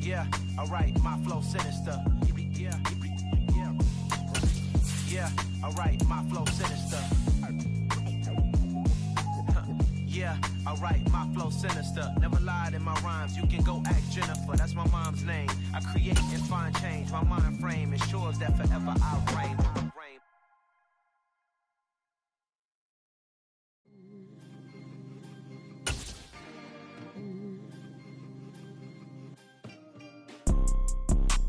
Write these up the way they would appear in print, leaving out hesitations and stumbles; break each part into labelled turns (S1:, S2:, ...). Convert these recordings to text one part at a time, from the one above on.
S1: Yeah, alright, my flow sinister. Yeah, alright, my flow sinister. Yeah, alright, my flow sinister. Never lied in my rhymes, you can go ask Jennifer. That's my mom's name. I create and find change. My mind frame ensures that forever I'll reign.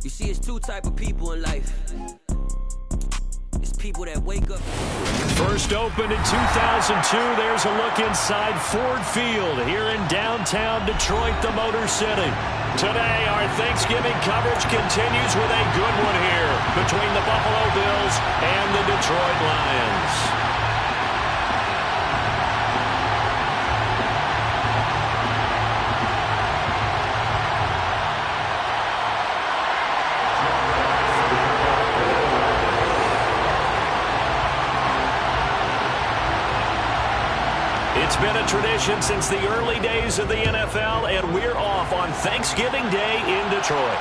S2: You see, it's two type of people in life. It's people that wake up.
S3: First opened in 2002. There's a look inside Ford Field here in downtown Detroit, the Motor City. Today, our Thanksgiving coverage continues with a good one here between the Buffalo Bills and the Detroit Lions. It's been a tradition since the early days of the NFL, and we're off on Thanksgiving Day in Detroit.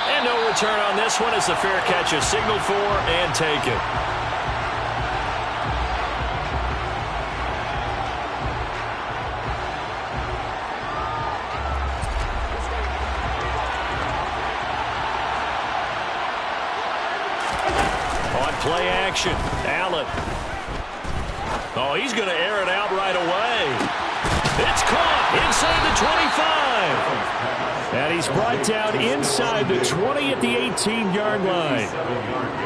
S3: And no return on this one as the fair catch is signaled for and taken. On play action, Allen. Oh, he's going to air it out right away. It's caught inside the 25. And he's brought down inside the 20 at the 18-yard line.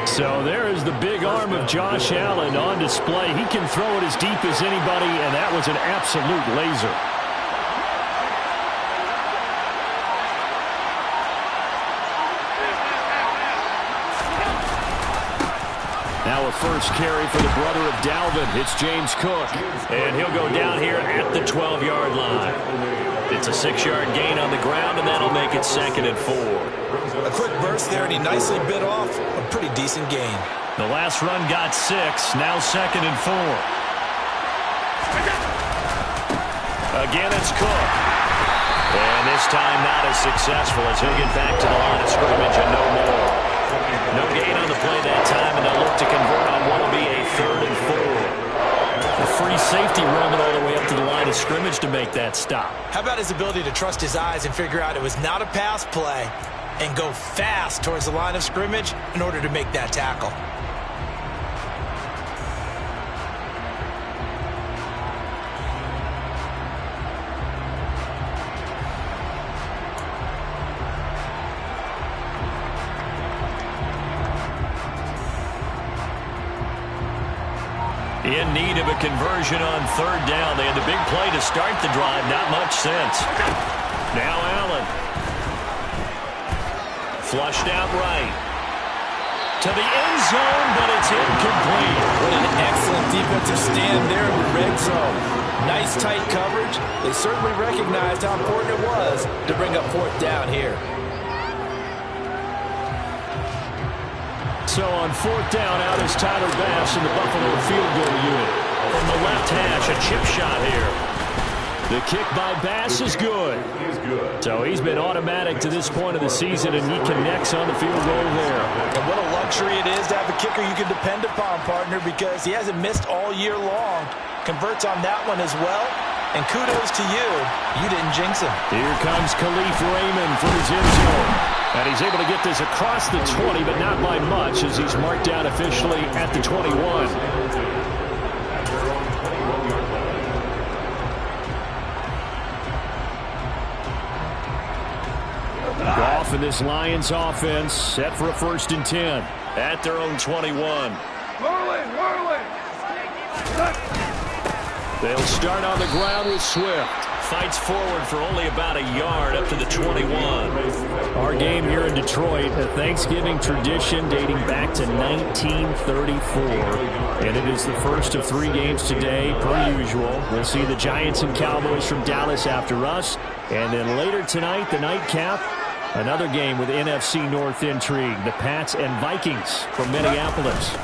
S3: So there is the big arm of Josh Allen on display. He can throw it as deep as anybody, and that was an absolute laser. Now a first carry for the brother of Dalvin. It's James Cook. And he'll go down here at the 12-yard line. It's a 6-yard gain on the ground, and that'll make it 2nd and 4.
S4: A quick burst there, and he nicely bit off a pretty decent gain.
S3: The last run got 6. Now 2nd and 4. Again, it's Cook. And this time not as successful as he'll get back to the line of scrimmage and no more. No gain on the play that time, and they'll look to convert on what will be a 3rd and 4. A free safety roaming all the way up to the line of scrimmage to make that stop.
S4: How about his ability to trust his eyes and figure out it was not a pass play and go fast towards the line of scrimmage in order to make that tackle?
S3: In need of a conversion on 3rd down. They had the big play to start the drive. Not much sense. Now Allen. Flushed out right. To the end zone, but it's incomplete.
S4: What an excellent defensive stand there in the red zone. Nice tight coverage. They certainly recognized how important it was to bring up 4th down here.
S3: So on 4th down, out is Tyler Bass in the Buffalo field goal unit. From the left hash, a chip shot here. The kick by Bass is good. So he's been automatic to this point of the season, and he connects on the field goal there.
S4: And what a luxury it is to have a kicker you can depend upon, partner, because he hasn't missed all year long. Converts on that one as well. And kudos to you. You didn't jinx him.
S3: Here comes Khalif Raymond for his end zone. And he's able to get this across the 20, but not by much, as he's marked down officially at the 21. Goff and this Lions offense set for a 1st and 10 at their own 21. They'll start on the ground with Swift. Fights forward for only about a yard up to the 21. Our game here in Detroit, a Thanksgiving tradition dating back to 1934. And it is the first of 3 games today, per usual. We'll see the Giants and Cowboys from Dallas after us. And then later tonight, the nightcap, another game with NFC North intrigue. The Pats and Vikings from Minneapolis.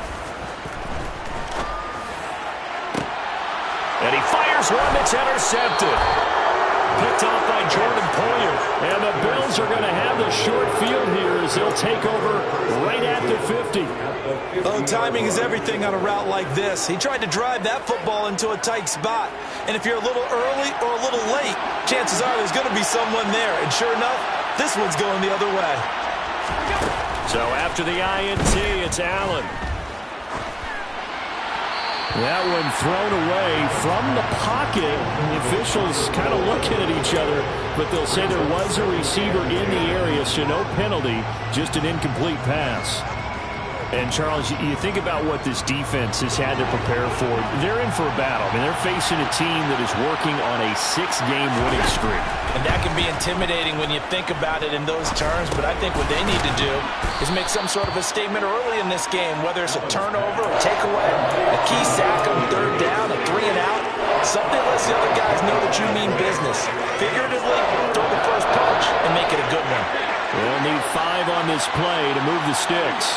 S3: And he fires one that's intercepted. picked off by Jordan Poyer. And the Bills are going to have the short field here as they'll take over right at the 50.
S4: Oh, timing is everything on a route like this. He tried to drive that football into a tight spot. And if you're a little early or a little late, chances are there's going to be someone there. And sure enough, this one's going the other way.
S3: So after the INT, it's Allen. That one thrown away from the pocket. The officials kind of looking at each other, but they'll say there was a receiver in the area, so no penalty, just an incomplete pass. And, Charles, you think about what this defense has had to prepare for. They're in for a battle. I mean, they're facing a team that is working on a 6-game winning streak.
S4: And that can be intimidating when you think about it in those terms, but I think what they need to do is make some sort of a statement early in this game, whether it's a turnover or takeaway, a key sack on third down, a 3-and-out, something that lets the other guys know that you mean business. Figuratively, throw the first punch and make it a good one.
S3: They'll need 5 on this play to move the sticks.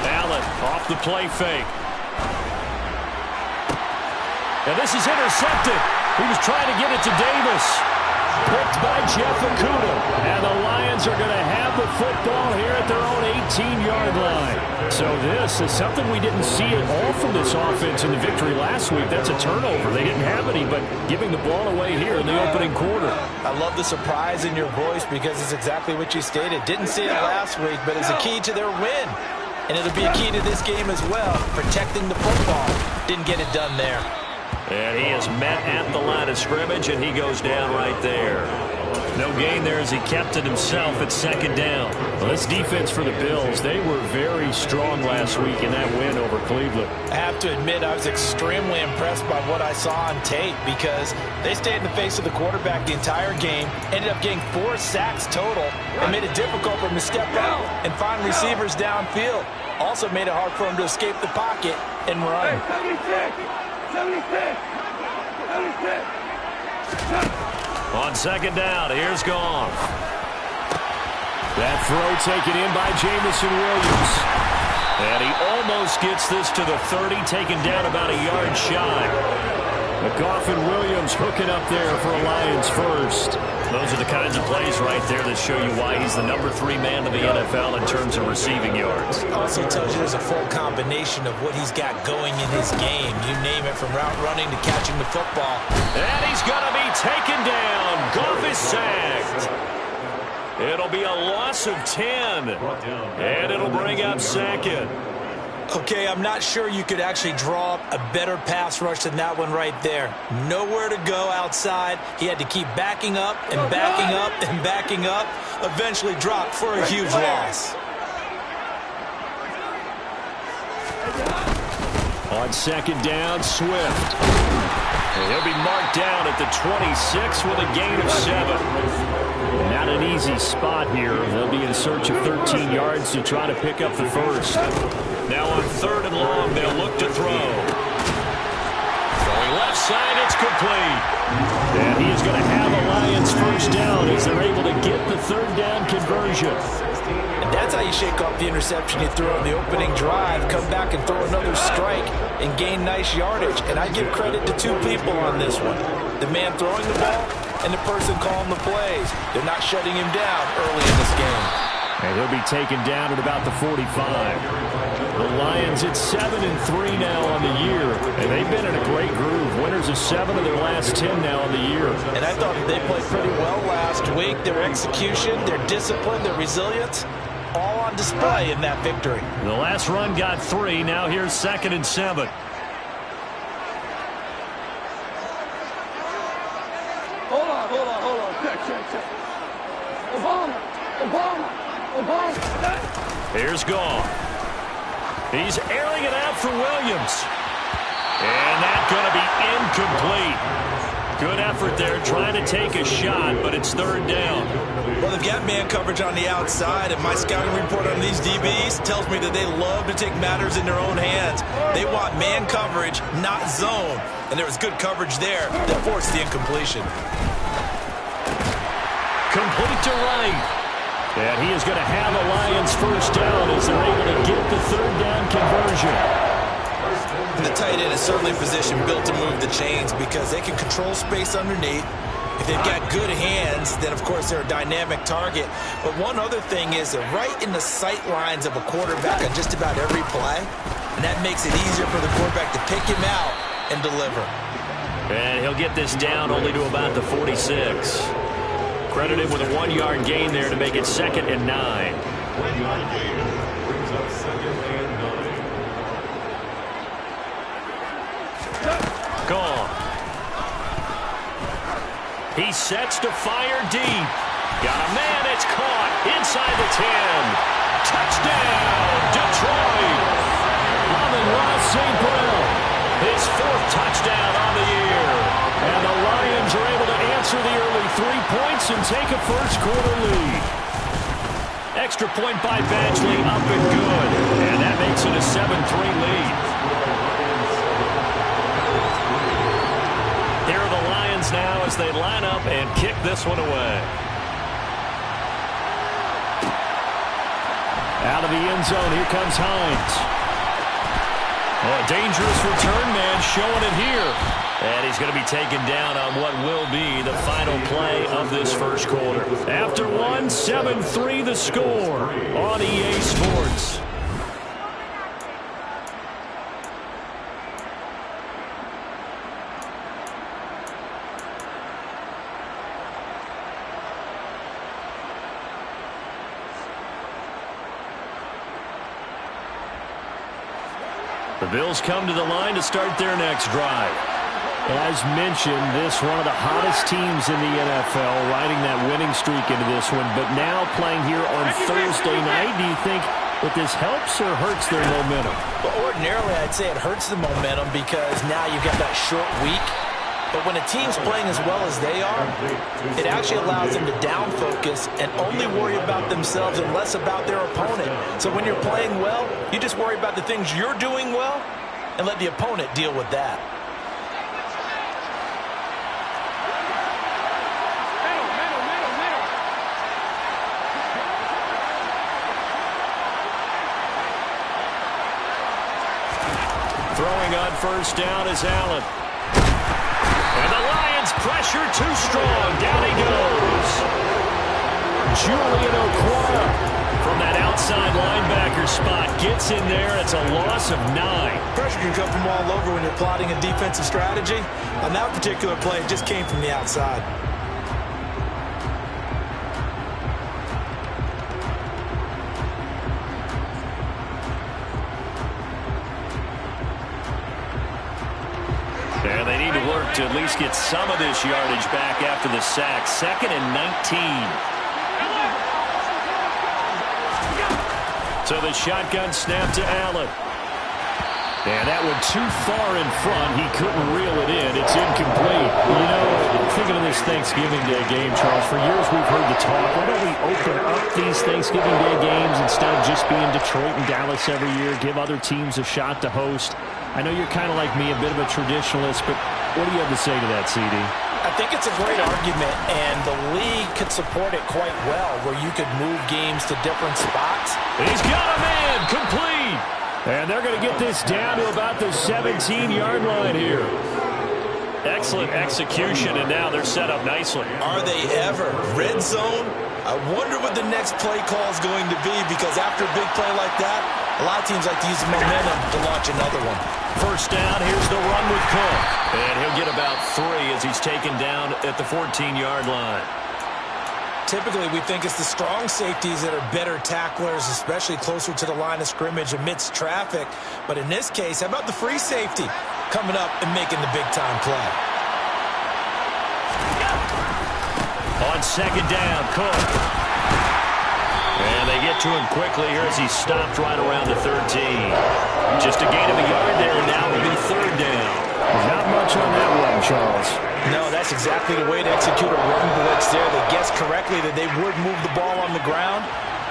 S3: Allen off the play fake. And this is intercepted. He was trying to get it to Davis. Picked by Jeff Okudah. And the Lions are going to have the football here at their own 18-yard line. So this is something we didn't see at all from this offense in the victory last week. That's a turnover. They didn't have any, but giving the ball away here in the opening quarter.
S4: I love the surprise in your voice because it's exactly what you stated. Didn't see it last week, but it's a key to their win. And it'll be a key to this game as well, protecting the football. Didn't get it done there.
S3: And he is met at the line of scrimmage, and he goes down right there. No gain there as he kept it himself at second down. Well, this defense for the Bills, they were very strong last week in that win over Cleveland.
S4: I have to admit, I was extremely impressed by what I saw on tape because they stayed in the face of the quarterback the entire game, ended up getting 4 sacks total, and made it difficult for him to step out and find receivers downfield. Also made it hard for him to escape the pocket and run.
S5: 76.
S3: On second down, here's Goff. That throw taken in by Jameson Williams. And he almost gets this to the 30, taken down about a yard shy. Goff and Williams hooking up there for a Lions first. Those are the kinds of plays right there that show you why he's the number 3 man in the NFL in terms of receiving yards.
S4: Also tells you there's a full combination of what he's got going in his game. You name it, from route running to catching the football.
S3: And he's going to be taken down. Goff is sacked. It'll be a loss of 10. And it'll bring up second.
S4: Okay, I'm not sure you could actually draw up a better pass rush than that one right there. Nowhere to go outside. He had to keep backing up and backing up and backing up. Eventually dropped for a huge loss.
S3: On second down, Swift. And he'll be marked down at the 26 with a gain of 7. Not an easy spot here. They'll be in search of 13 yards to try to pick up the first. Now on third and long, they'll look to throw. Throwing left side, it's complete. And he is going to have a Lions first down as they're able to get the third down conversion.
S4: And that's how you shake off the interception you threw on the opening drive, come back and throw another strike and gain nice yardage. And I give credit to 2 people on this one. The man throwing the ball and the person calling the plays. They're not shutting him down early in this game.
S3: And he'll be taken down at about the 45. The Lions at 7-3 now on the year, and they've been in a great groove. Winners of 7 of their last 10 now on the year.
S4: And I thought that they played pretty well last week. Their execution, their discipline, their resilience, all on display in that victory.
S3: The last run got 3. Now here's 2nd and 7.
S5: Hold on. Check. Obama.
S3: Here's Goff. He's airing it out for Williams. And that's going to be incomplete. Good effort there, trying to take a shot, but it's third down.
S4: Well, they've got man coverage on the outside, and my scouting report on these DBs tells me that they love to take matters in their own hands. They want man coverage, not zone. And there was good coverage there that forced the incompletion.
S3: Complete to right. And he is going to have a Lions first down as they're able to get the third down conversion.
S4: The tight end is certainly a position built to move the chains because they can control space underneath. If they've got good hands, then, of course, they're a dynamic target. But one other thing is they're right in the sight lines of a quarterback on just about every play, and that makes it easier for the quarterback to pick him out and deliver.
S3: And he'll get this down only to about the 46. Credited with a 1-yard gain there to make it 2nd and 9.
S6: 1-yard gain brings up 2nd and 9.
S3: Gone. He sets to fire deep. Got a man, it's caught inside the 10. Touchdown, Detroit. Amon-Ra St. Brown, his 4th touchdown on the year. And the Lions are able to answer the early 3 points and take a first-quarter lead. Extra point by Badgley, up and good. And that makes it a 7-3 lead. Here are the Lions now as they line up and kick this one away. Out of the end zone, here comes Hines. Oh, a dangerous return man showing it here. And he's going to be taken down on what will be the final play of this first quarter. After 1, 7-3 the score on EA Sports. The Bills come to the line to start their next drive. As mentioned, this one of the hottest teams in the NFL, riding that winning streak into this one, but now playing here on Thursday night. Do you think that this helps or hurts their momentum?
S4: Well, ordinarily, I'd say it hurts the momentum because now you've got that short week. But when a team's playing as well as they are, it actually allows them to down focus and only worry about themselves and less about their opponent. So when you're playing well, you just worry about the things you're doing well and let the opponent deal with that.
S3: Throwing on first down is Allen. And the Lions pressure too strong. Down he goes. Julian Okwara from that outside linebacker spot gets in there. It's a loss of 9.
S4: Pressure can come from all over when you're plotting a defensive strategy. On that particular play, it just came from the outside.
S3: And they need to work to at least get some of this yardage back after the sack. 2nd and 19. So the shotgun snap to Allen. And that one too far in front. He couldn't reel it in. It's incomplete. You know, thinking of this Thanksgiving Day game, Charles, for years we've heard the talk. Why don't we open up these Thanksgiving Day games instead of just being Detroit and Dallas every year? Give other teams a shot to host. I know you're kind of like me, a bit of a traditionalist, but what do you have to say to that, CD?
S4: I think it's a great argument, and the league could support it quite well, where you could move games to different spots.
S3: He's got a man, complete. And they're going to get this down to about the 17-yard line here. Excellent execution, and now they're set up nicely.
S4: Are they ever? Red zone? I wonder what the next play call is going to be, because after a big play like that, a lot of teams like to use the momentum to launch another one.
S3: First down, here's the run with Cook. And he'll get about 3 as he's taken down at the 14-yard line.
S4: Typically, we think it's the strong safeties that are better tacklers, especially closer to the line of scrimmage amidst traffic. But in this case, how about the free safety coming up and making the big-time play?
S3: On second down, Cook. And they get to him quickly here as he's stopped right around the 13. Just a gain of a yard there, and now it'll be third down.
S7: Not much on that one, Charles.
S4: No, that's exactly the way to execute a run blitz there. They guessed correctly that they would move the ball on the ground,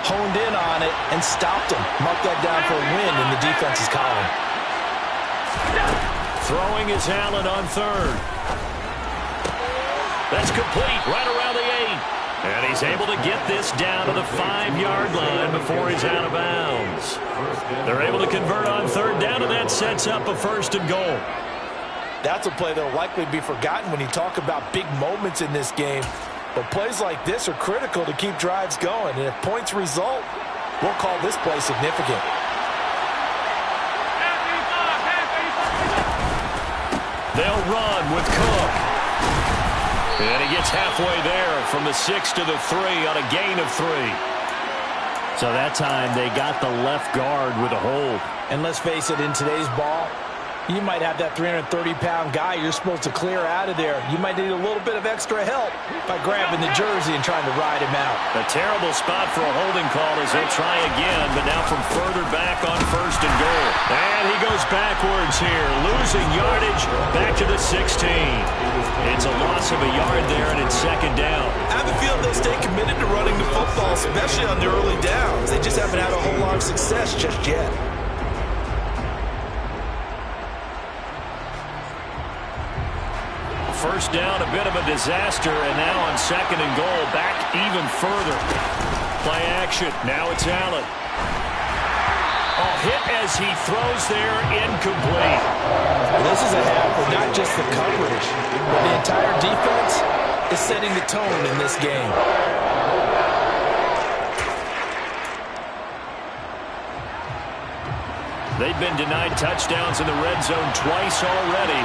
S4: honed in on it, and stopped them. Mark that down for a win in the defense's column.
S3: Throwing is Allen on third. That's complete, right around the 8. And he's able to get this down to the 5-yard line before he's out of bounds. They're able to convert on third down, and that sets up a 1st and goal.
S4: That's a play that will likely be forgotten when you talk about big moments in this game. But plays like this are critical to keep drives going. And if points result, we'll call this play significant.
S3: They'll run with Cook. And he gets halfway there from the 6 to the 3 on a gain of 3. So that time they got the left guard with a hold.
S4: And let's face it, in today's ball, you might have that 330-pound guy you're supposed to clear out of there. You might need a little bit of extra help by grabbing the jersey and trying to ride him out.
S3: A terrible spot for a holding call as he'll try again, but now from further back on 1st and goal. And he goes backwards here, losing yardage back to the 16. It's a loss of a yard there, and it's 2nd down.
S4: I have a feeling they'll stay committed to running the football, especially on the early downs. They just haven't had a whole lot of success just yet.
S3: First down, a bit of a disaster, and now on 2nd and goal, back even further. Play action. Now it's Allen. Oh, hit as he throws there, incomplete.
S4: This is a half where not just the coverage, but the entire defense is setting the tone in this game.
S3: They've been denied touchdowns in the red zone twice already.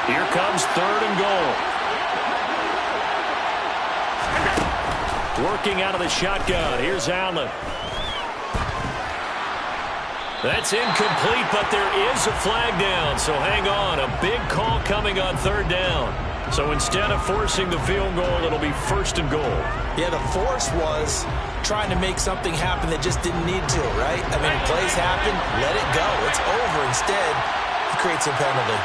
S3: Here comes 3rd and goal. Working out of the shotgun. Here's Allen. That's incomplete, but there is a flag down, so hang on. A big call coming on 3rd down. So instead of forcing the field goal, it'll be 1st and goal.
S4: Yeah, the force was trying to make something happen that just didn't need to, right? I mean, plays happen, let it go. It's over. Instead, he creates a penalty.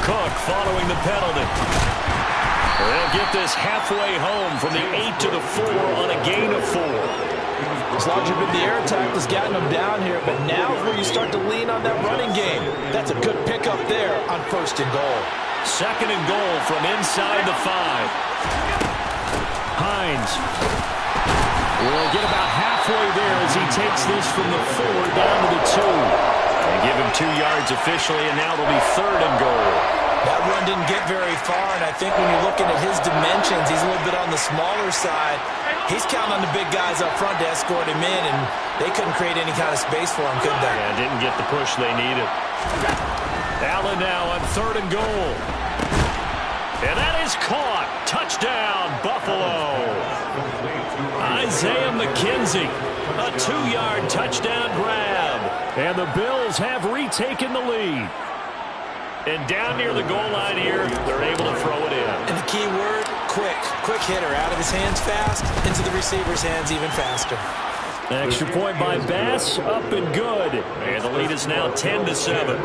S3: Cook following the penalty. They'll get this halfway home from the 8 to the 4 on a gain of 4.
S4: As long as you've been the air attack has gotten them down here, but now is where you start to lean on that running game. That's a good pickup there on 1st and goal.
S3: 2nd and goal from inside the 5. Hines will get about halfway there as he takes this from the 4 down to the 2. They give him 2 yards officially, and now it'll be 3rd and goal.
S4: That run didn't get very far, and I think when you're looking at his dimensions, he's a little bit on the smaller side. He's counting on the big guys up front to escort him in, and they couldn't create any kind of space for him, could they?
S3: Yeah, didn't get the push they needed. Allen now on 3rd and goal. And that is caught. Touchdown, Buffalo. Isaiah McKenzie, a 2-yard touchdown grab. And the Bills have retaken the lead. And down near the goal line here, they're able to throw it in.
S4: And the key word, quick. Quick hitter, out of his hands fast, into the receiver's hands even faster.
S3: Extra point by Bass, up and good. And the lead is now 10-7.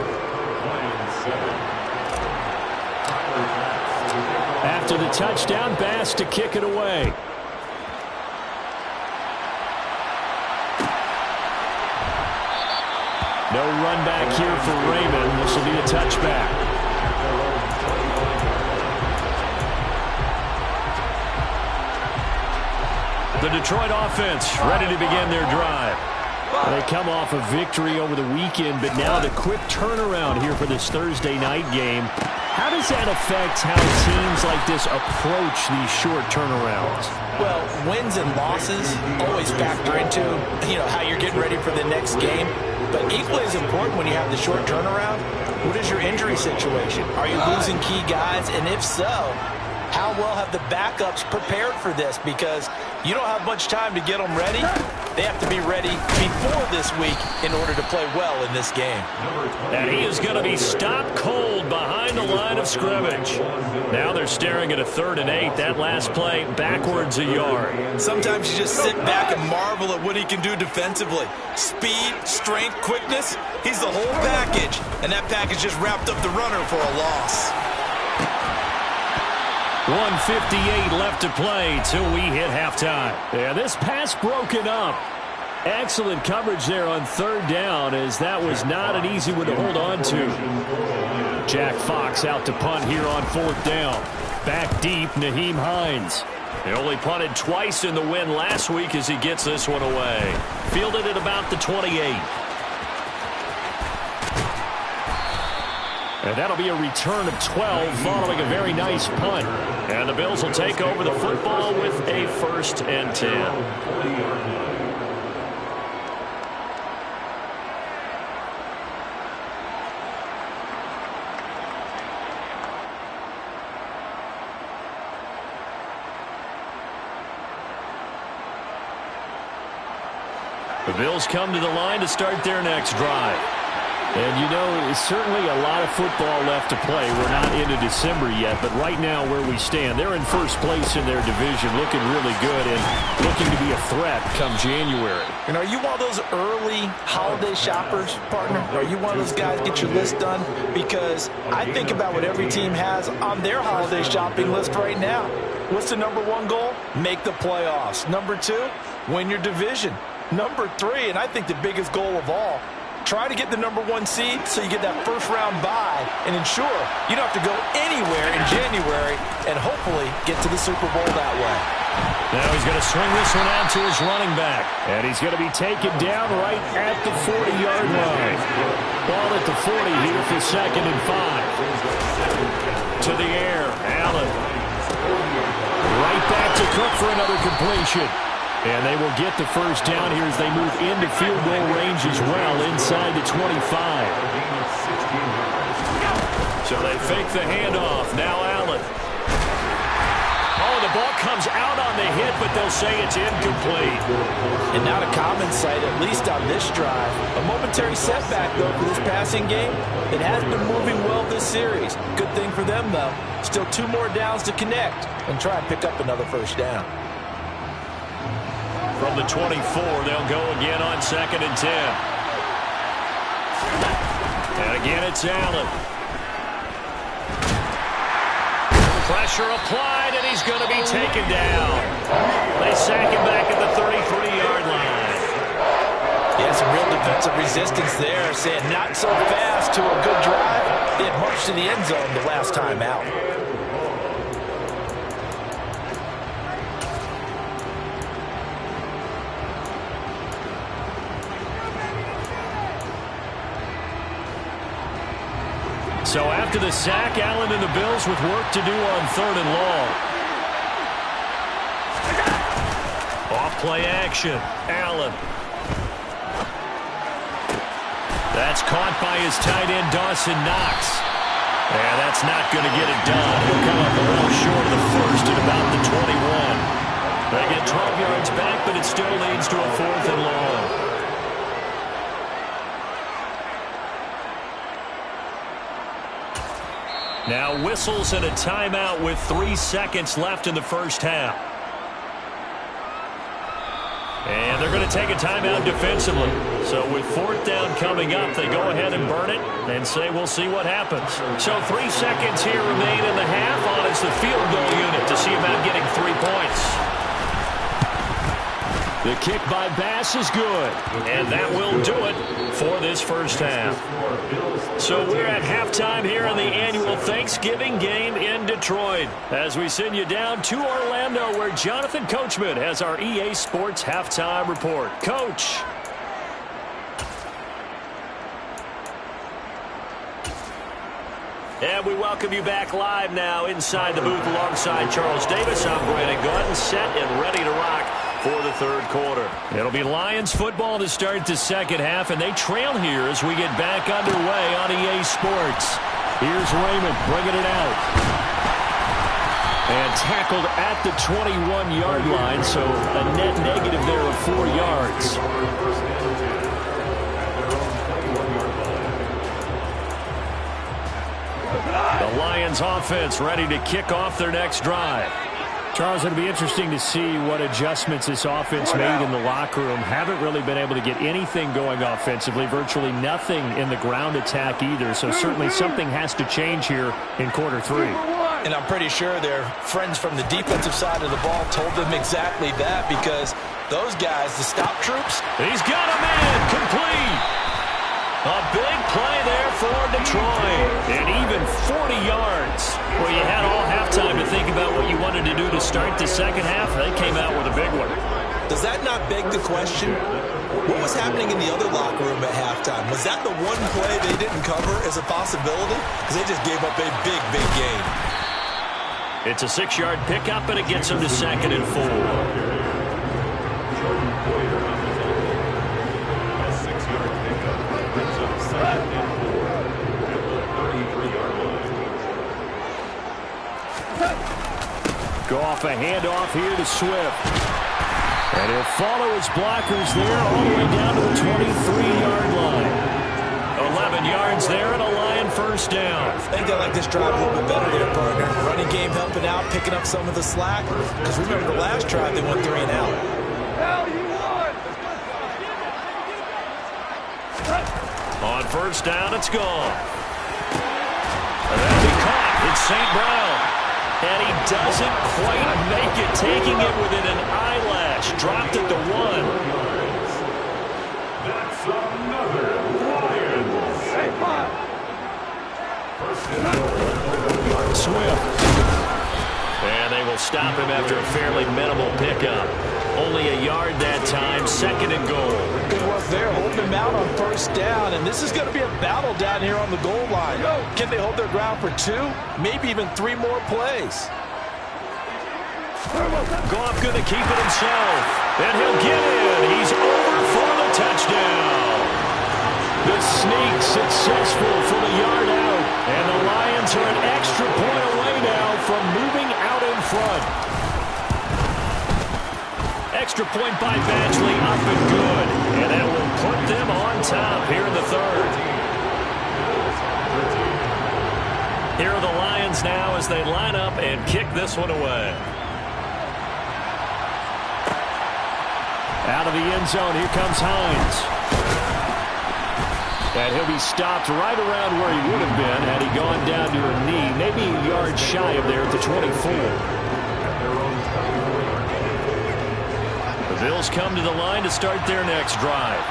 S3: After the touchdown, Bass to kick it away. No run back here for Raymond. This will be a touchback. The Detroit offense ready to begin their drive. They come off a victory over the weekend, but now the quick turnaround here for this Thursday night game. How does that affect how teams like this approach these short turnarounds?
S4: Well, wins and losses always factor into, how you're getting ready for the next game. But equally as important when you have the short turnaround, what is your injury situation? Are you losing key guys? And if so, how well have the backups prepared for this? Because you don't have much time to get them ready. They have to be ready before this week in order to play well in this game.
S3: And he is going to be stopped cold behind the line of scrimmage. Now they're staring at a 3rd and 8. That last play backwards a yard.
S4: Sometimes you just sit back and marvel at what he can do defensively. Speed, strength, quickness, he's the whole package. And that package just wrapped up the runner for a loss.
S3: 1:58 left to play till we hit halftime. Yeah, this pass broken up. Excellent coverage there on 3rd down, as that was not an easy one to hold on to. Jack Fox out to punt here on 4th down. Back deep, Nyheim Hines. He only punted twice in the win last week as he gets this one away. Fielded at about the 28. And that'll be a return of 12 following a very nice punt. And the Bills will take over the football with a 1st and 10. The Bills come to the line to start their next drive. And, you know, it's certainly a lot of football left to play. We're not into December yet, but right now where we stand, they're in first place in their division, looking really good and looking to be a threat come January.
S4: And are you one of those early holiday shoppers, partner? Are you one of those guys get your list done? Because I think about what every team has on their holiday shopping list right now. What's the #1 goal? Make the playoffs. #2, win your division. #3, and I think the biggest goal of all, try to get the #1 seed so you get that first-round bye and ensure you don't have to go anywhere in January and hopefully get to the Super Bowl that way.
S3: Now he's going to swing this one out to his running back. And he's going to be taken down right at the 40-yard line. Ball at the 40 here for 2nd and 5. To the air, Allen. Right back to Cook for another completion. And they will get the first down here as they move into field goal range as well, inside the 25. So they fake the handoff. Now Allen. Oh, the ball comes out on the hit, but they'll say it's incomplete.
S4: And not a common sight, at least on this drive. A momentary setback, though, for this passing game. It has been moving well this series. Good thing for them, though. Still 2 more downs to connect and try and pick up another first down.
S3: From the 24, they'll go again on 2nd and 10. And again, it's Allen. Pressure applied, and he's going to be taken down. They sack him back at the 33-yard line.
S4: Yeah, some real defensive resistance there, saying not so fast to a good drive. They had marched to the end zone the last time out.
S3: So after the sack, Allen and the Bills with work to do on 3rd and long. Off play action. Allen. That's caught by his tight end, Dawson Knox. And that's not going to get it done. He'll come up a little short of the first at about the 21. They get 12 yards back, but it still leads to a 4th and long. Now whistles and a timeout with 3 seconds left in the first half. And they're going to take a timeout defensively. So with 4th down coming up, they go ahead and burn it and say we'll see what happens. So 3 seconds here remain in the half on as the field goal unit to see about getting 3 points. The kick by Bass is good. And that will do it for this first half. So we're at halftime here in the annual Thanksgiving game in Detroit as we send you down to Orlando where Jonathan Coachman has our EA Sports halftime report. Coach. And we welcome you back live now inside the booth alongside Charles Davis. I'm Brandon Gaudin, set and ready to rock for the 3rd quarter. It'll be Lions football to start the 2nd half, and they trail here as we get back underway on EA Sports. Here's Raymond bringing it out. And tackled at the 21-yard line, so a net negative there of 4 yards. The Lions offense ready to kick off their next drive. Charles, it'll be interesting to see what adjustments this offense made in the locker room. Haven't really been able to get anything going offensively, virtually nothing in the ground attack either. So certainly something has to change here in quarter 3.
S4: And I'm pretty sure their friends from the defensive side of the ball told them exactly that because those guys, the stop troops.
S3: He's got a man complete. A big play there for Detroit. And even 40 yards. Well, you had all halftime to think about what you want wanted to do to start the second half, they came out with a big one.
S4: Does that not beg the question? What was happening in the other locker room at halftime? Was that the one play they didn't cover as a possibility? Because they just gave up a big, big gain.
S3: It's a 6-yard pickup, and it gets them to 2nd and 4.
S6: Jordan Poyer on the play. A 6-yard pickup brings up 2nd and 4 at the 33-yard line.
S3: Goff a handoff here to Swift. And he'll follow his blockers there all the way down to the 23-yard line. 11 yards there and a Lion first down.
S4: I think they like this drive a little bit better there, partner. Running game helping out, picking up some of the slack. Because remember the last drive, they went 3 and out.
S5: Hell, you won!
S3: On first down, it's gone. And that'll be caught. It's St. Brown. And he doesn't quite make it, taking it within an eyelash. Dropped it to 1.
S6: That's another Lions.
S5: Hey, Pop!
S3: Swift. And they will stop him after a fairly minimal pickup. Only a yard that time, 2nd and goal.
S4: Good work there, holding him out on first down. And this is going to be a battle down here on the goal line. Can they hold their ground for 2, maybe even 3 more plays?
S3: Goff going to keep it himself. And he'll get in. He's over for the touchdown. The sneak successful from a yard out. And the Lions are an extra point away now from moving out in front. Extra point by Badgley, up and good. And that will put them on top here in the 3rd. Here are the Lions now as they line up and kick this one away. Out of the end zone, here comes Hines. And he'll be stopped right around where he would have been had he gone down to a knee, maybe a yard shy of there at the 24. The Bills come to the line to start their next drive.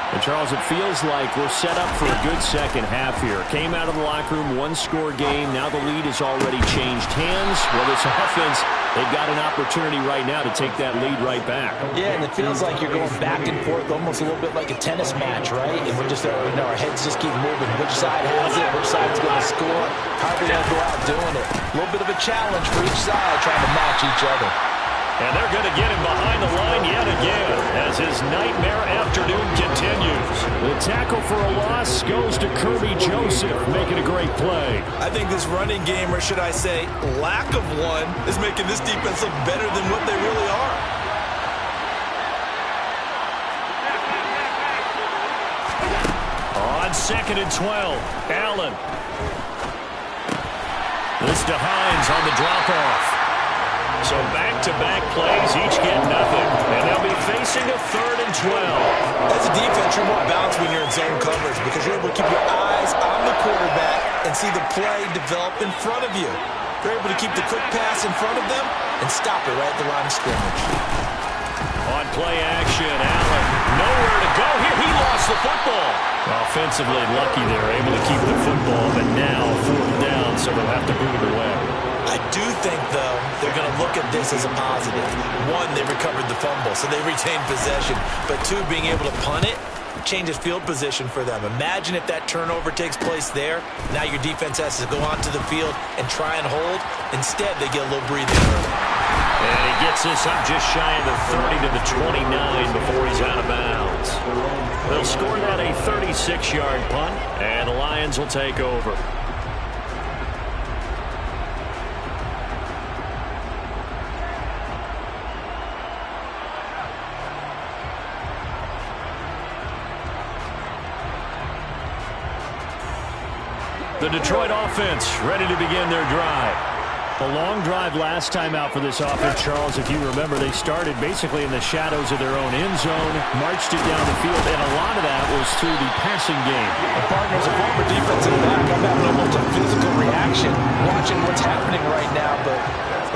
S3: And Charles, it feels like we're set up for a good second half here. Came out of the locker room, 1-score game. Now the lead has already changed hands. Well, this offense, they've got an opportunity right now to take that lead right back.
S4: Yeah, and it feels like you're going back and forth, almost a little bit like a tennis match, right? And we're just, our heads just keep moving. Which side has it? Which side's going to score? How are we going to go out doing it? A little bit of a challenge for each side, trying to match each other.
S3: And they're going to get him behind the line yet again as his nightmare afternoon continues. The tackle for a loss goes to Kirby Joseph, making a great play.
S4: I think this running game, or should I say lack of one, is making this defense look better than what they really are.
S3: On 2nd and 12, Allen. This to Hines on the drop-off. So back-to-back plays, each get nothing. And they'll be facing a 3rd and 12.
S4: As a defense, you're more balanced when you're in zone coverage because you're able to keep your eyes on the quarterback and see the play develop in front of you. You're able to keep the quick pass in front of them and stop it right at the line of scrimmage.
S3: On play action, Allen nowhere to go here. He lost the football. Offensively lucky they're able to keep the football, but now 4th down, so they'll have to boot it away.
S4: I do think, though, they're going to look at this as a positive. 1, they recovered the fumble, so they retained possession. But 2, being able to punt it changes field position for them. Imagine if that turnover takes place there. Now your defense has to go onto the field and try and hold. Instead, they get a little breathing room.
S3: And he gets this up just shy of the 30 to the 29 before he's out of bounds. They'll score that a 36-yard punt, and the Lions will take over. The Detroit offense ready to begin their drive. A long drive last time out for this offense, Charles. If you remember, they started basically in the shadows of their own end zone, marched it down the field, and a lot of that was through the passing game.
S4: The partners, a former defensive back, I'm having almost a physical reaction watching what's happening right now, but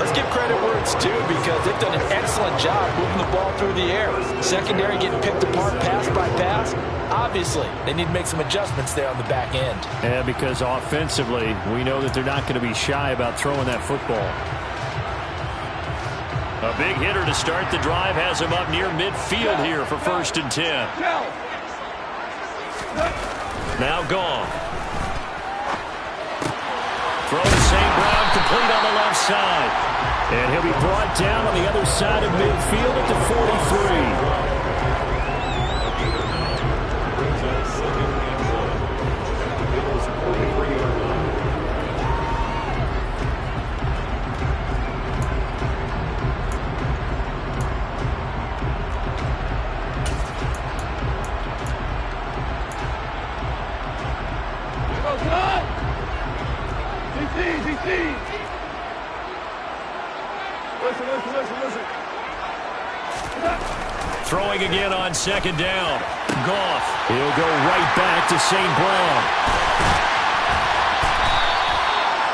S4: let's give credit where it's due because they've done an excellent job moving the ball through the air. Secondary getting picked apart pass by pass. Obviously, they need to make some adjustments there on the back end.
S3: Yeah, because offensively, we know that they're not going to be shy about throwing that football. A big hitter to start the drive has him up near midfield here for 1st and 10. Now Goff. Throw to St. Brown, complete on the left side. And he'll be brought down on the other side of midfield at the 43. Throwing again on 2nd down. Goff. He'll go right back to St. Brown.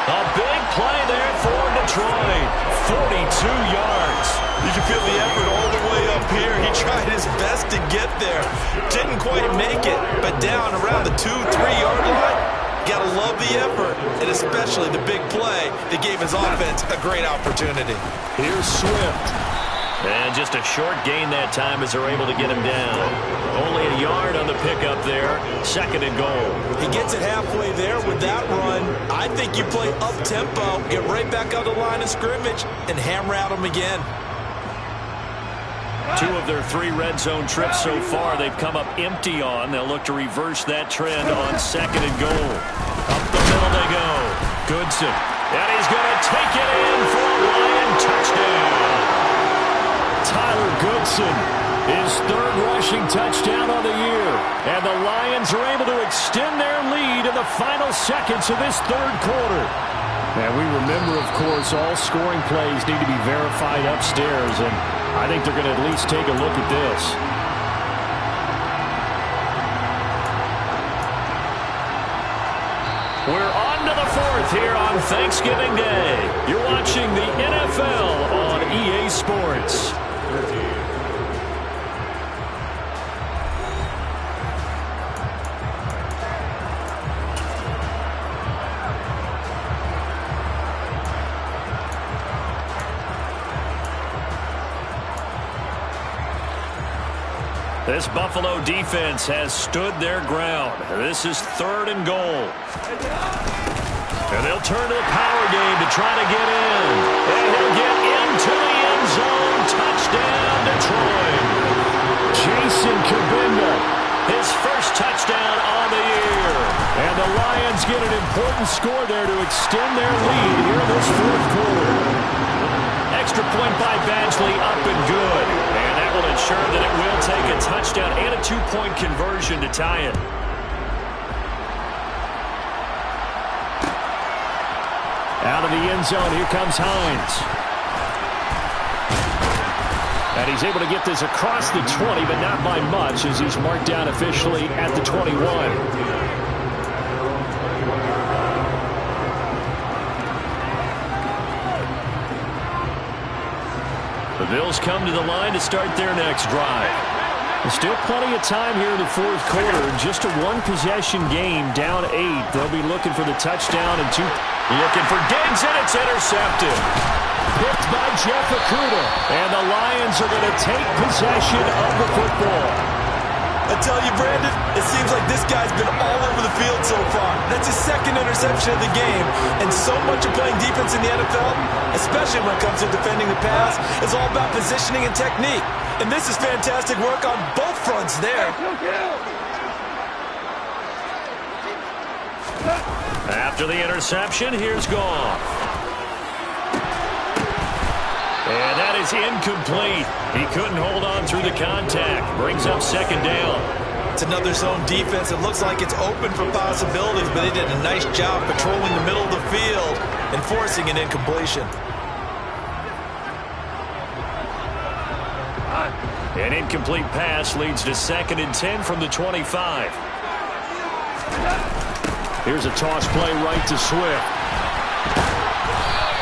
S3: A big play there for Detroit. 42 yards.
S4: You can feel the effort all the way up here. He tried his best to get there. Didn't quite make it, but down around the 2-3-yard line. Gotta love the effort, and especially the big play that gave his offense a great opportunity.
S3: Here's Swift. And just a short gain that time as they're able to get him down. Only a yard on the pickup there. 2nd and goal.
S4: He gets it halfway there with that run. I think you play up-tempo, get right back on the line of scrimmage, and hammer at him again.
S3: 2 of their 3 red zone trips so far they've come up empty on. They'll look to reverse that trend on 2nd and goal. Up the middle they go. Goodson. And he's going to take it in for a Lion touchdown. Tyler Goodson, his 3rd rushing touchdown on the year. And the Lions are able to extend their lead in the final seconds of this 3rd quarter. And we remember, of course, all scoring plays need to be verified upstairs. And I think they're going to at least take a look at this. We're on to the 4th here on Thanksgiving Day. You're watching the NFL on EA Sports. This Buffalo defense has stood their ground. This is 3rd and goal. And they'll turn to the power game to try to get in. And he'll get into the end zone. Touchdown, Detroit. Jason Kabinda, his 1st touchdown on the year. And the Lions get an important score there to extend their lead here in this 4th quarter. Extra point by Badgley, up and good. And that will ensure that it will take a touchdown and a 2-point conversion to tie it. Out of the end zone, here comes Hines. And he's able to get this across the 20, but not by much, as he's marked down officially at the 21. The Bills come to the line to start their next drive. There's still plenty of time here in the 4th quarter. Just a 1-possession game, down 8. They'll be looking for the touchdown and 2. Looking for Diggs, and it's intercepted. Picked by Jeff Okudah. And the Lions are going to take possession of the football.
S4: I tell you, Brandon, it seems like this guy's been all over the field so far. That's his 2nd interception of the game. And so much of playing defense in the NFL, especially when it comes to defending the pass, is all about positioning and technique. And this is fantastic work on both fronts there.
S3: After the interception, here's Goff. And that is incomplete. He couldn't hold on through the contact. Brings up 2nd down.
S4: It's another zone defense. It looks like it's open for possibilities, but they did a nice job patrolling the middle of the field and forcing an incompletion.
S3: An incomplete pass leads to 2nd and 10 from the 25. Here's a toss play right to Swift.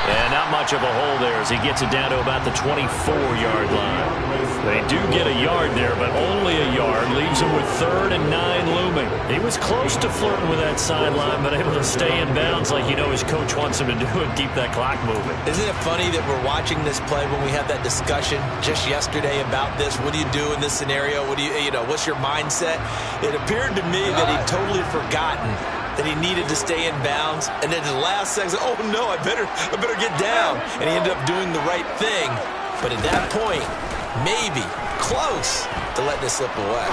S3: And now not much of a hole there as he gets it down to about the 24-yard line. They do get a yard there, but only a yard. Leaves him with 3rd and 9 looming. He was close to flirting with that sideline, but able to stay in bounds like you know his coach wants him to do and keep that clock moving.
S4: Isn't it funny that we're watching this play when we had that discussion just yesterday about this? What do you do in this scenario? What do you know, what's your mindset? It appeared to me that he'd totally forgotten that he needed to stay in bounds, and then in the last second, oh no, I better get down. And he ended up doing the right thing. But at that point, maybe close to letting it slip away.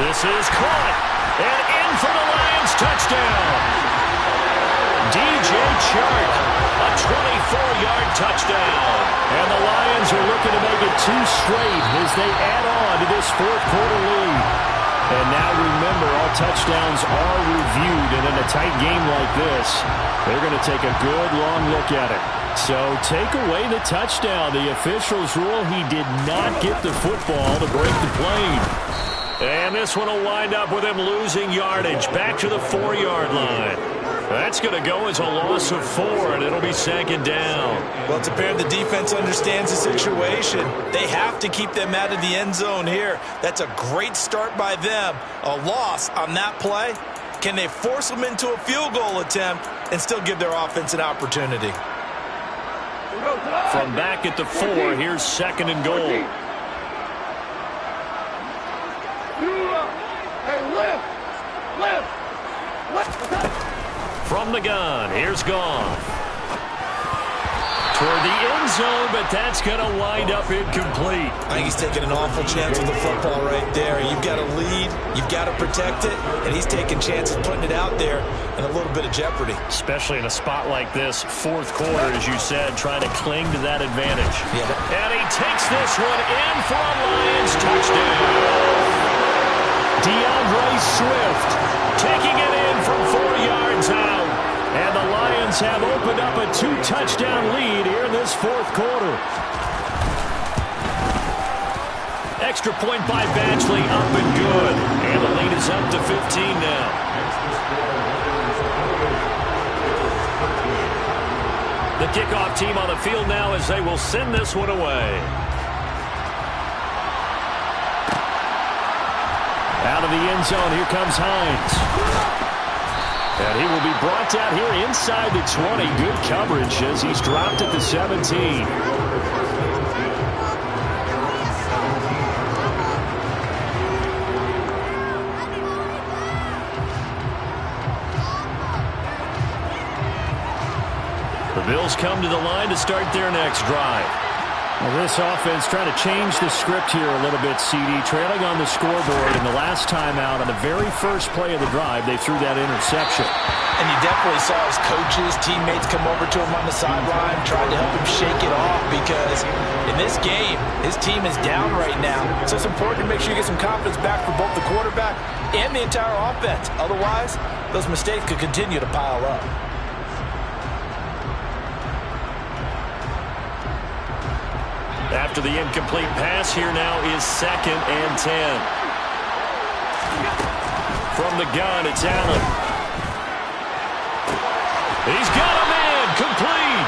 S3: This is caught, and in for the Lions touchdown. DJ Chark, a 24-yard touchdown. And the Lions are looking to make it 2 straight as they add on to this 4th quarter lead. And now remember, all touchdowns are reviewed, and in a tight game like this, they're going to take a good long look at it. So take away the touchdown. The officials rule he did not get the football to break the plane. And this one will wind up with him losing yardage back to the 4-yard line. That's going to go as a loss of 4, and it'll be 2nd down.
S4: Well, it's apparent the defense understands the situation. They have to keep them out of the end zone here. That's a great start by them. A loss on that play. Can they force them into a field goal attempt and still give their offense an opportunity?
S3: From back at the 4, here's 2nd and goal. From the gun, here's Goff. Toward the end zone, but that's going to wind up incomplete.
S4: I think he's taking an awful chance with the football right there. You've got to lead, you've got to protect it, and he's taking chances putting it out there in a little bit of jeopardy.
S3: Especially in a spot like this, 4th quarter, as you said, trying to cling to that advantage.
S4: Yeah.
S3: And he takes this one in for a Lions touchdown. DeAndre Swift taking it in from 4 yards out. And the Lions have opened up a 2-touchdown lead here in this 4th quarter. Extra point by Badgley, up and good. And the lead is up to 15 now. The kickoff team on the field now as they will send this one away. Out of the end zone, here comes Hines. And he will be brought down here inside the 20. Good coverage as he's dropped at the 17. The Bills come to the line to start their next drive. Well, this offense trying to change the script here a little bit, CD. Trailing on the scoreboard, and the last time out on the very first play of the drive, they threw that interception.
S4: And you definitely saw his coaches, teammates come over to him on the sideline, trying to help him shake it off because in this game, his team is down right now. So it's important to make sure you get some confidence back for both the quarterback and the entire offense. Otherwise, those mistakes could continue to pile up.
S3: After the incomplete pass, here now is 2nd and 10. From the gun, it's Allen. He's got him in, complete.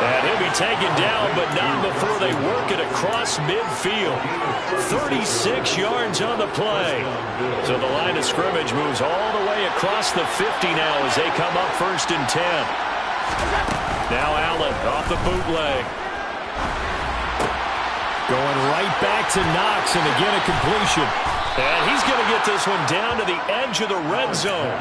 S3: And he'll be taken down, but not before they work it across midfield. 36 yards on the play. So the line of scrimmage moves all the way across the 50 now as they come up 1st and 10. Now Allen off the bootleg. Going right back to Knox, and again a completion. And he's going to get this one down to the edge of the red zone.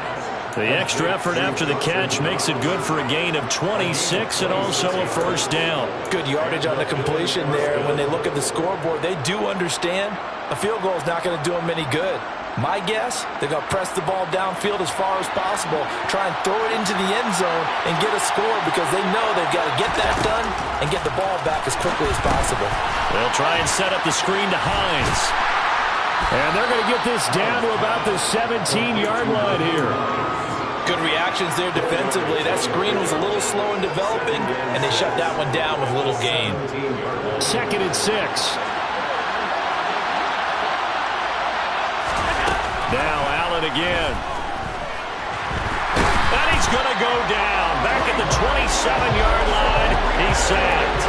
S3: The extra effort after the catch makes it good for a gain of 26 and also a 1st down.
S4: Good yardage on the completion there. When they look at the scoreboard, they do understand a field goal is not going to do them any good. My guess, they're going to press the ball downfield as far as possible, try and throw it into the end zone and get a score because they know they've got to get that done and get the ball back as quickly as possible.
S3: They'll try and set up the screen to Hines. And they're going to get this down to about the 17-yard line here.
S4: Good reactions there defensively. That screen was a little slow in developing, and they shut that one down with little gain.
S3: 2nd and 6. Now Allen again. And he's going to go down. Back at at the 27-yard line. He's sacked.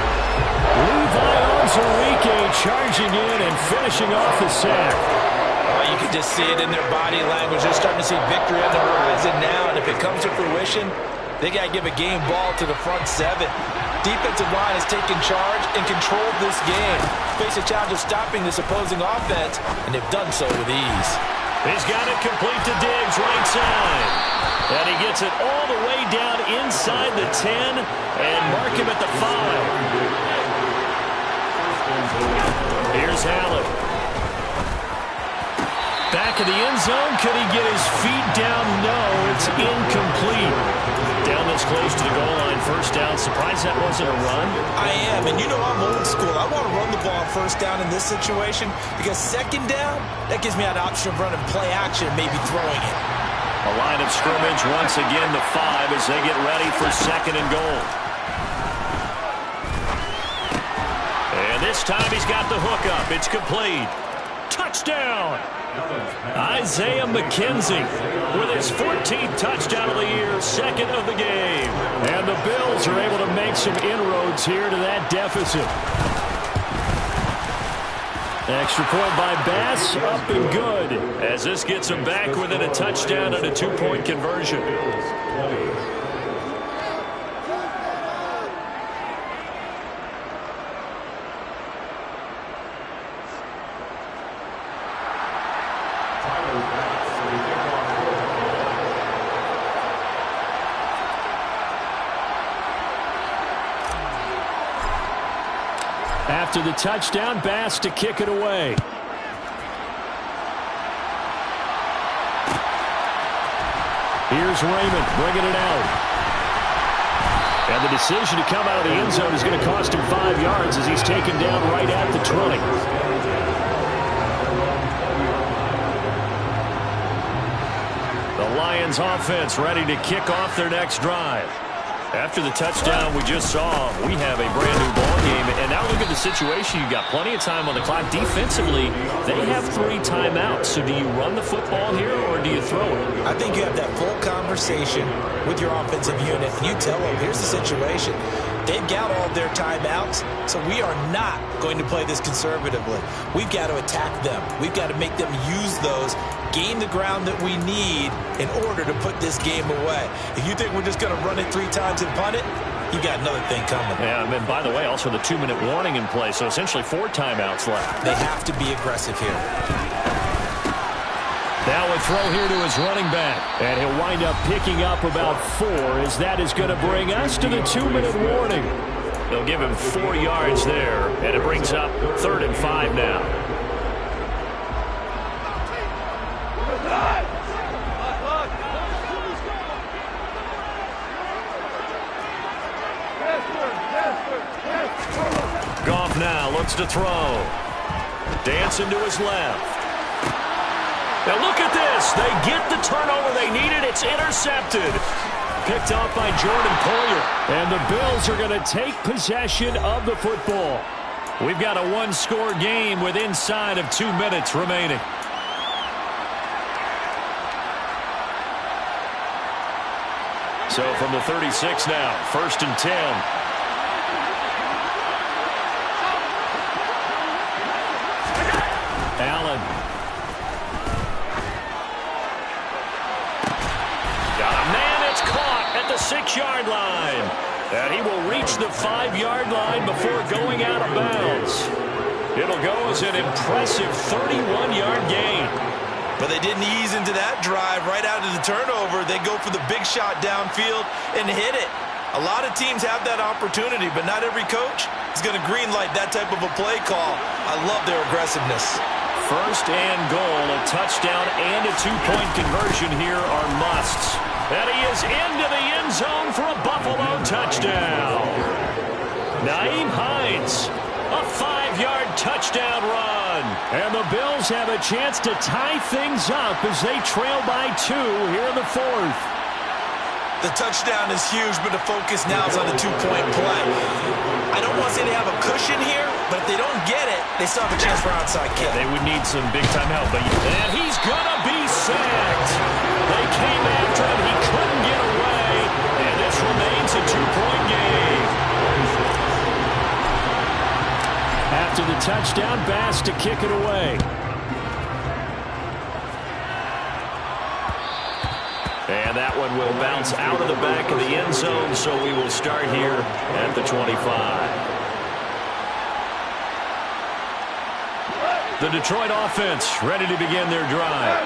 S3: Levi Onwuzurike charging in and finishing off the sack.
S4: Oh, you can just see it in their body language. They're starting to see victory on the horizon now, and if it comes to fruition, they got to give a game ball to the front seven. Defensive line has taken charge and controlled this game. Face a challenge of stopping this opposing offense, and they've done so with ease.
S3: He's got it complete to Diggs, right side. And he gets it all the way down inside the 10 and mark him at the 5. Here's Allen. Back of the end zone. Could he get his feet down? No, it's incomplete. Down this close to the goal line, first down. Surprised that wasn't a run?
S4: I am, and you know I'm old school. I want to run the ball on first down in this situation because second down, that gives me an option of running play action, maybe throwing it.
S3: A line of scrimmage once again, the 5 as they get ready for second and goal. And this time he's got the hook up. It's complete. Touchdown! Isaiah McKenzie with his 14th touchdown of the year, second of the game. And the Bills are able to make some inroads here to that deficit. Extra point by Bass, up and good, as this gets him back within a touchdown and a 2-point conversion. After the touchdown, Bass to kick it away. Here's Raymond bringing it out. And the decision to come out of the end zone is going to cost him 5 yards as he's taken down right at the 20. The Lions offense ready to kick off their next drive. After the touchdown we just saw, we have a brand new ball game. And now look at the situation. You've got plenty of time on the clock. Defensively, they have 3 timeouts. So do you run the football here or do you throw it?
S4: I think you have that full conversation with your offensive unit. And you tell them, here's the situation. They've got all their timeouts, so we are not going to play this conservatively. We've got to attack them. We've got to make them use those, gain the ground that we need in order to put this game away. If you think we're just going to run it 3 times and punt it, you got another thing coming.
S3: Yeah, and by the way, also the 2-minute warning in play, so essentially 4 timeouts left.
S4: They have to be aggressive here.
S3: Now a throw here to his running back, and he'll wind up picking up about 4 as that is going to bring us to the 2-minute warning. They'll give him 4 yards there, and it brings up 3rd and 5 now. Goff now looks to throw. Dancing to his left. Now look at this. They get the turnover they needed. It's intercepted. Picked off by Jordan Poyer. And the Bills are going to take possession of the football. We've got a 1-score game with inside of 2 minutes remaining. So from the 36 now, 1st and 10. Allen. Got a man that's caught at the 6-yard line. And he will reach the 5-yard line before going out of bounds. It'll go as an impressive 31-yard gain.
S4: But they didn't ease into that drive right out of the turnover. They go for the big shot downfield and hit it. A lot of teams have that opportunity, but not every coach is going to greenlight that type of a play call. I love their aggressiveness.
S3: 1st and goal, a touchdown and a 2-point conversion here are musts. And he is into the end zone for a Buffalo touchdown. Nyheim Hines, a 5-yard touchdown run. And the Bills have a chance to tie things up as they trail by 2 here in the 4th.
S4: The touchdown is huge, but the focus now is on the 2-point play. I don't want to say they have a cushion here, but if they don't get it, they still have a chance for onside kick.
S3: They would need some big-time help. And he's going to be sacked. They came after him. He couldn't get away. And this remains a to the touchdown. Bass to kick it away. And that one will bounce out of the back of the end zone, so we will start here at the 25. The Detroit offense ready to begin their drive.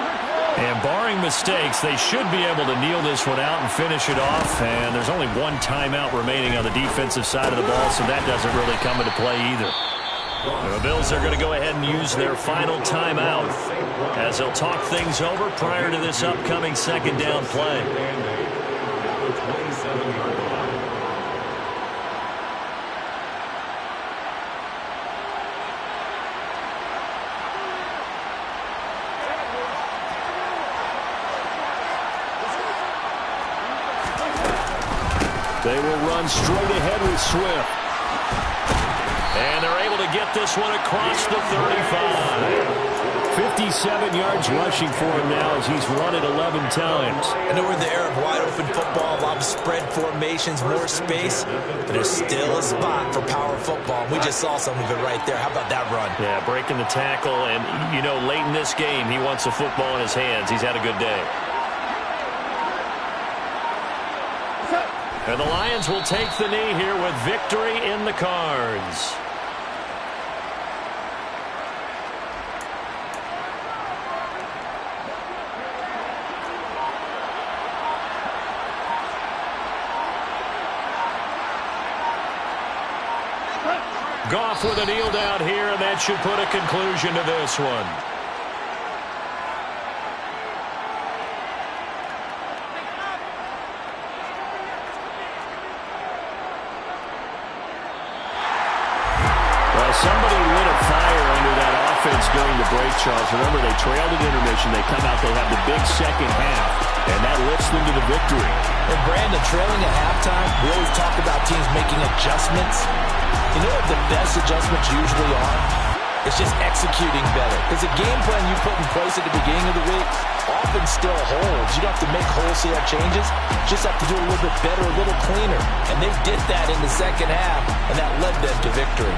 S3: And barring mistakes, they should be able to kneel this one out and finish it off. And there's only one timeout remaining on the defensive side of the ball, so that doesn't really come into play either. The Bills are going to go ahead and use their final timeout as they'll talk things over prior to this upcoming second down play. They will run straight ahead with Swift. And they're able to get this one across the 35. 57 yards rushing for him now as he's run it 11 times.
S4: I know we're in the era of wide-open football, a lot of spread formations, more space, but there's still a spot for power football. We just saw some of it right there. How about that run?
S3: Yeah, breaking the tackle, and, you know, late in this game, he wants the football in his hands. He's had a good day. And the Lions will take the knee here with victory in the cards. Goff with a kneel down here, and that should put a conclusion to this one. Somebody lit a fire under that offense during the break, Charles. Remember, they trailed at intermission. They come out, they have the big second half, and that lifts them to the victory.
S4: And Brandon, trailing at halftime, we always talk about teams making adjustments. You know what the best adjustments usually are? It's just executing better. Because the game plan you put in place at the beginning of the week often still holds. You don't have to make wholesale changes. You just have to do it a little bit better, a little cleaner. And they did that in the second half, and that led them to victory.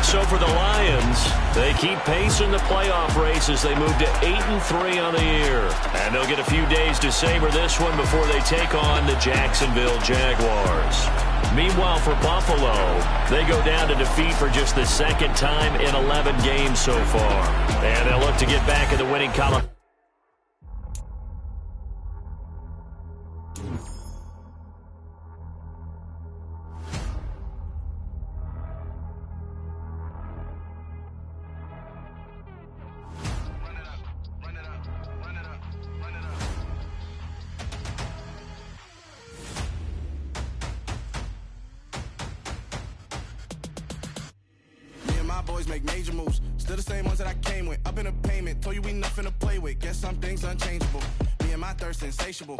S3: So for the Lions, they keep pace in the playoff race as they move to 8-3 on the year. And they'll get a few days to savor this one before they take on the Jacksonville Jaguars. Meanwhile, for Buffalo, they go down to defeat for just the second time in 11 games so far. And they'll look to get back in the winning column.
S8: Boys make major moves, still the same ones that I came with. Up in a payment, told you we nothing to play with. Guess some things unchangeable. Me and my thirst insatiable.